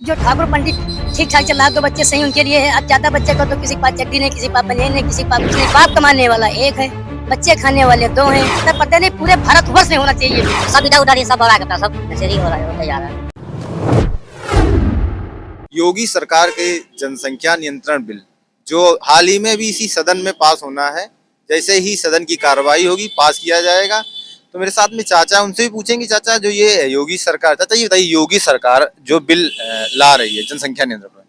जो ठाकुर पंडित ठीक ठाक चल रहा है, तो बच्चे सही उनके लिए है। अब ज्यादा बच्चे को तो किसी के पास चड्डी नहीं, किसी के पास बनियान नहीं, किसी के पास कुछ नहीं। बाप कमाने वाला एक है, बच्चे खाने वाले दो हैं। तब पता नहीं पूरे भारतवर्ष में होना चाहिए। सब इधर उधर ये सब हो रहा है, सब नशेड़ी हो रहा है, होता जा रहा है। योगी सरकार के जनसंख्या नियंत्रण बिल जो हाल ही में भी इसी सदन में पास होना है, जैसे ही सदन की कार्रवाई होगी पास किया जाएगा। तो मेरे साथ में चाचा, उनसे भी पूछेंगे। चाचा, जो ये योगी सरकार, चाचा ये बताइए, योगी सरकार जो बिल ला रही है जनसंख्या नियंत्रण पर,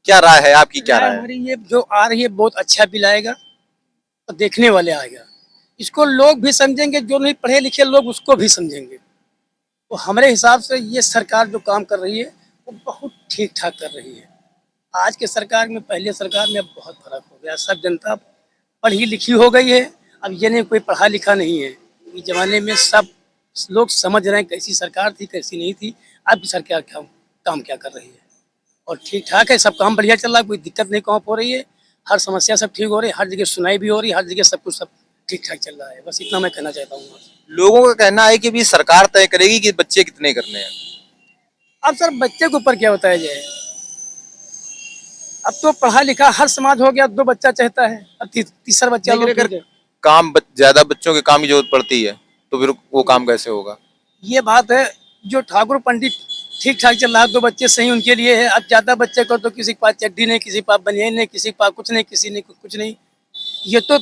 क्या राय है आपकी? क्या राय है? हमारी ये जो आ रही है बहुत अच्छा बिल आएगा और देखने वाले आएगा। इसको लोग भी समझेंगे, जो नहीं पढ़े लिखे लोग उसको भी समझेंगे। तो हमारे हिसाब से ये सरकार जो काम कर रही है वो बहुत ठीक ठाक कर रही है। आज के सरकार में पहले सरकार में अब बहुत फर्क हो गया। सब जनता पढ़ी लिखी हो गई है। अब ये नहीं कोई पढ़ा लिखा नहीं है। इस जमाने में सब लोग समझ रहे हैं कैसी सरकार थी कैसी नहीं थी। अब सरकार काम क्या कर रही है और ठीक ठाक है। सब काम बढ़िया चल रहा है, कोई दिक्कत नहीं काम हो रही है। हर समस्या सब ठीक हो रही है, हर जगह सुनाई भी हो रही है, हर जगह सब कुछ सब ठीक ठाक चल रहा है। बस इतना मैं कहना चाहता हूँ। लोगों का कहना है कि भी सरकार तय करेगी कि बच्चे कितने करने हैं। अब सर बच्चे के ऊपर क्या बताया जाए। अब तो पढ़ा लिखा हर समाज हो गया, दो बच्चा चाहता है। अब तीसरा बच्चा लोग काम ज्यादा बच्चों के काम की जरूरत पड़ती है तो फिर वो काम कैसे होगा? ये बात है। जो ठाकुर पंडित ठीक ठाक चल रहा है, दो बच्चे सही उनके लिए है। अब ज्यादा बच्चे को तो किसी के पास चड्डी नहीं, किसी के पास बनियान नहीं, किसी के पास कुछ नहीं, किसी ने कुछ नहीं। ये तो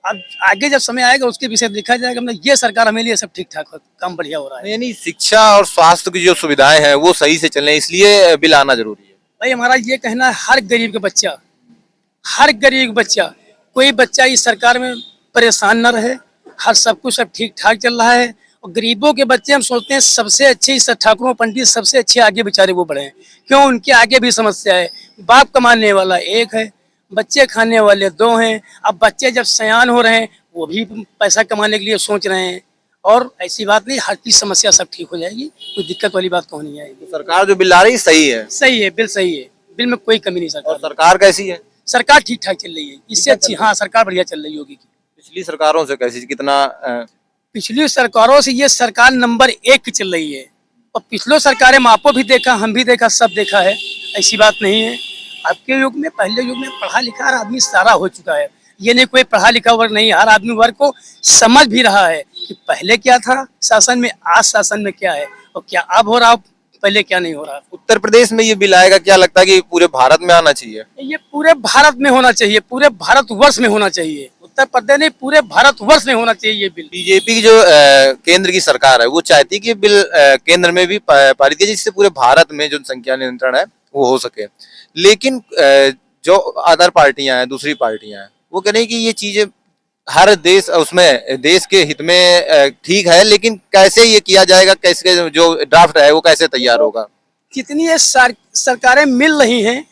अब आगे जब समय आएगा उसके विषय देखा जाएगा। मतलब ये सरकार हमें लिए सब ठीक ठाक काम बढ़िया हो रहा है। यानी शिक्षा और स्वास्थ्य की जो सुविधाएं हैं वो सही से चले, इसलिए बिल आना जरूरी है। भाई हमारा ये कहना है, हर गरीब का बच्चा, हर गरीब बच्चा, कोई बच्चा इस सरकार में परेशान न रहे। हर सब कुछ सब ठीक ठाक चल रहा है। और गरीबों के बच्चे हम सोचते हैं सबसे अच्छे इस ठाकुरों पंडित सबसे अच्छे आगे बेचारे वो बढ़े हैं। क्यों? उनके आगे भी समस्या है। बाप कमाने वाला एक है, बच्चे खाने वाले दो हैं। अब बच्चे जब सयान हो रहे हैं वो भी पैसा कमाने के लिए सोच रहे हैं। और ऐसी बात नहीं, हर चीज समस्या सब ठीक हो जाएगी, कोई दिक्कत वाली बात तो नहीं आएगी। सरकार जो बिल ला रही सही है? सही है, बिल सही है, बिल में कोई कमी नहीं। और सरकार कैसी है? सरकार ठीक ठाक चल रही है, इससे अच्छी। हाँ, सरकार बढ़िया चल रही होगी। पिछली सरकारों से कैसी, कितना पिछली सरकारों से ये सरकार नंबर 1 की चल रही है। और पिछलो सरकारें में आपको भी देखा, हम भी देखा, सब देखा है। ऐसी बात नहीं है। अब के युग में, पहले युग में पढ़ा लिखा हर आदमी सारा हो चुका है। ये नहीं कोई पढ़ा लिखा वर्ग नहीं, हर आदमी वर्ग को समझ भी रहा है कि पहले क्या था शासन में, आज शासन में क्या है और क्या अब हो रहा, पहले क्या नहीं हो रहा। उत्तर प्रदेश में ये बिल आएगा, क्या लगता है कि पूरे भारत में आना चाहिए? ये पूरे भारत में होना चाहिए, पूरे भारतवर्ष में होना चाहिए। उत्तर प्रदेश नहीं, पूरे भारतवर्ष में होना चाहिए ये बिल। बीजेपी की जो केंद्र की सरकार है वो चाहती है कि बिल केंद्र में भी पारित किया, जिससे पूरे भारत में जो संख्या नियंत्रण है वो हो सके। लेकिन जो अदर पार्टियां हैं, दूसरी पार्टियां हैं, वो कह रही है कि ये चीजें हर देश, उसमें देश के हित में ठीक है, लेकिन कैसे ये किया जाएगा, कैसे जो ड्राफ्ट है वो कैसे तैयार होगा? जितनी ये सरकारें मिल रही हैं,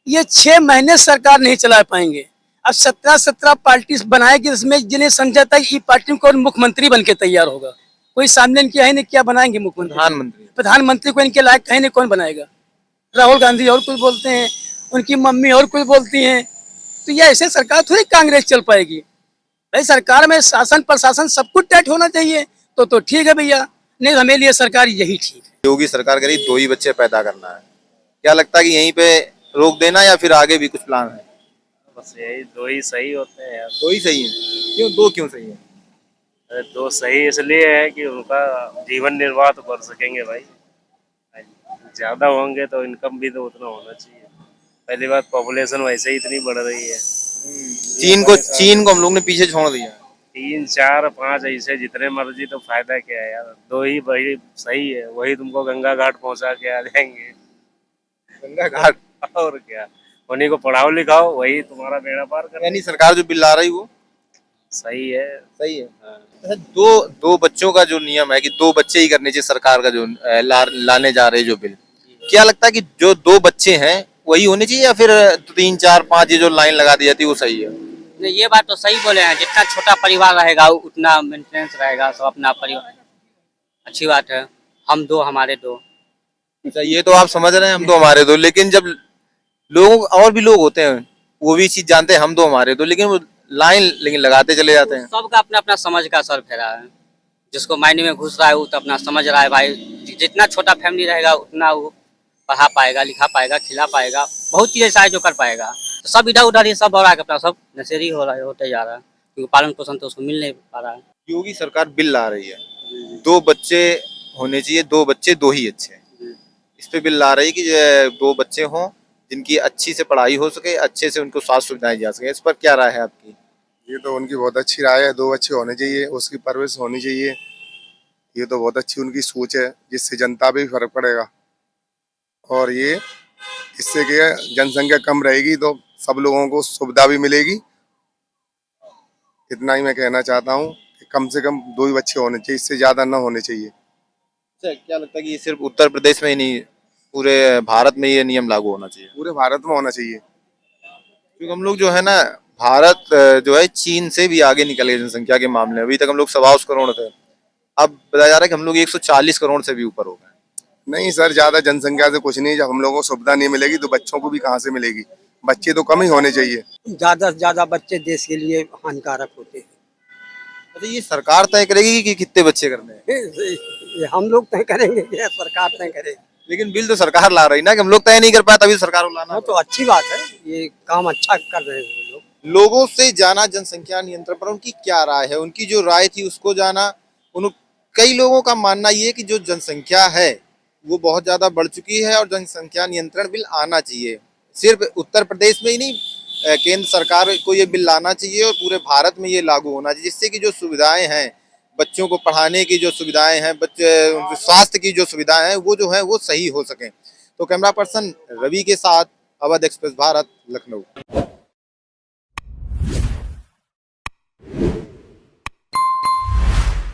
ये 6 महीने सरकार नहीं चला पाएंगे। अब 17 पार्टी बनाएगी, इसमें जिन्हें समझा था ये पार्टी कौन मुख्यमंत्री बन के तैयार होगा। कोई सामने इनके है नहीं, क्या बनाएंगे मुख्यमंत्री? प्रधानमंत्री को इनके लायक है नहीं, कौन बनाएगा? राहुल गांधी और कुछ बोलते हैं, उनकी मम्मी और कुछ बोलती हैं। तो ये ऐसे सरकार थोड़ी कांग्रेस चल पाएगी। भाई सरकार में शासन प्रशासन सब कुछ टाइट होना चाहिए तो ठीक है भैया, नहीं हमें लिए सरकार यही ठीक है। योगी सरकार कह रही 2 ही बच्चे पैदा करना है, क्या लगता है कि यहीं पे रोक देना या फिर आगे भी कुछ प्लान है? बस यही 2 ही सही होते हैं यार। 2 ही सही है? क्यों 2 क्यों सही है? अरे 2 सही इसलिए है कि उनका जीवन निर्वाह तो कर सकेंगे भाई। ज्यादा होंगे तो इनकम भी तो उतना होना चाहिए। पहली बात, पॉपुलेशन वैसे ही इतनी बढ़ रही है। चीन को हम लोग ने पीछे छोड़ दिया। 3, 4, 5 ऐसे जितने मर्जी, तो फायदा क्या है यार। 2 ही बड़ी सही है, वही तुमको गंगा घाट पहुंचा के आ जाएंगे। गंगा घाट? और क्या, उन्हीं को पढ़ाओ लिखाओ, वही तुम्हारा बेड़ा पार कर। यानी सरकार जो बिल ला रही वो सही है। सही है। अच्छा, दो बच्चों का जो नियम है कि 2 बच्चे ही करने चाहिए, सरकार का जो लाने जा रहे जो बिल, क्या लगता है कि जो 2 बच्चे हैं वही होने चाहिए या फिर 3, 4, 5 ये जो लाइन लगा दी जाती है वो सही है? नहीं, ये बात तो सही बोले हैं। जितना छोटा परिवार रहेगा उतना मेंटेनेंस रहेगा, सब अपना परिवार। अच्छी बात है, हम 2 हमारे 2। अच्छा, ये तो आप समझ रहे हैं हम 2 हमारे 2, लेकिन जब लोग और भी लोग होते हैं वो भी चीज जानते हैं हम 2 हमारे 2, लेकिन वो लाइन लेकिन लगाते चले जाते हैं। सबका अपना अपना समझ का असर फेरा है। जिसको मायने में घुस रहा है वो तो अपना समझ रहा है भाई। जितना छोटा फैमिली रहेगा उतना वो पढ़ा पाएगा, लिखा पाएगा, खिला पाएगा, बहुत चीज़ ऐसा है जो कर पाएगा। तो सब इधर उधर ये सब हो रहा है, अपना सब नशेड़ी हो रहा है, होते जा रहा है, क्योंकि पालन पोषण तो उसको मिल नहीं पा रहा है। योगी सरकार बिल ला रही है, 2 बच्चे होने चाहिए, 2 बच्चे 2 ही अच्छे। इस पे बिल ला रही है कि 2 बच्चे हों जिनकी अच्छी से पढ़ाई हो सके, अच्छे से उनको स्वास्थ्य सुविधाएं जा सके। इस पर क्या राय है आपकी? ये तो उनकी बहुत अच्छी राय है, 2 बच्चे होने चाहिए, उसकी परवरिश होनी चाहिए। ये तो बहुत अच्छी उनकी सोच है, जिससे जनता पे भी फर्क पड़ेगा। और ये इससे क्या है, जनसंख्या कम रहेगी तो सब लोगों को सुविधा भी मिलेगी। इतना ही मैं कहना चाहता हूँ कि कम से कम 2 ही बच्चे होने चाहिए, इससे ज्यादा ना होने चाहिए। अच्छा, क्या लगता है कि ये सिर्फ उत्तर प्रदेश में ही नहीं, पूरे भारत में ये नियम लागू होना चाहिए? पूरे भारत में होना चाहिए। क्योंकि हम लोग जो है ना, भारत जो है चीन से भी आगे निकल गए जनसंख्या के मामले में। अभी तक हम लोग 125 करोड़ थे, अब बताया जा रहा है कि हम लोग 140 करोड़ से भी ऊपर हो गए। नहीं सर, ज्यादा जनसंख्या से कुछ नहीं, जब हम लोगों को सुविधा नहीं मिलेगी तो बच्चों को भी कहाँ से मिलेगी। बच्चे तो कम ही होने चाहिए। ज्यादा से ज्यादा बच्चे देश के लिए हानिकारक होते हैं। अच्छा, ये सरकार तय करेगी कि कितने बच्चे करने हैं? ये हम लोग तय करेंगे या सरकार तय करेगी? लेकिन बिल तो सरकार ला रही ना, कि हम लोग तय नहीं कर पाए, तभी सरकार को लाना। हाँ, तो अच्छी बात है, ये काम अच्छा कर रहे हैं वो लोग। लोगों से जाना जनसंख्या नियंत्रण पर उनकी क्या राय है, उनकी जो राय थी उसको जाना। कई लोगों का मानना ये है कि जो जनसंख्या है वो बहुत ज्यादा बढ़ चुकी है और जनसंख्या नियंत्रण बिल आना चाहिए। सिर्फ उत्तर प्रदेश में ही नहीं, केंद्र सरकार को ये बिल लाना चाहिए और पूरे भारत में ये लागू होना चाहिए, जिससे कि जो सुविधाएं हैं, बच्चों को पढ़ाने की जो सुविधाएं हैं, बच्चे स्वास्थ्य की जो सुविधाएं हैं, वो जो है वो सही हो सके। तो कैमरा पर्सन रवि के साथ अवध एक्सप्रेस भारत, लखनऊ।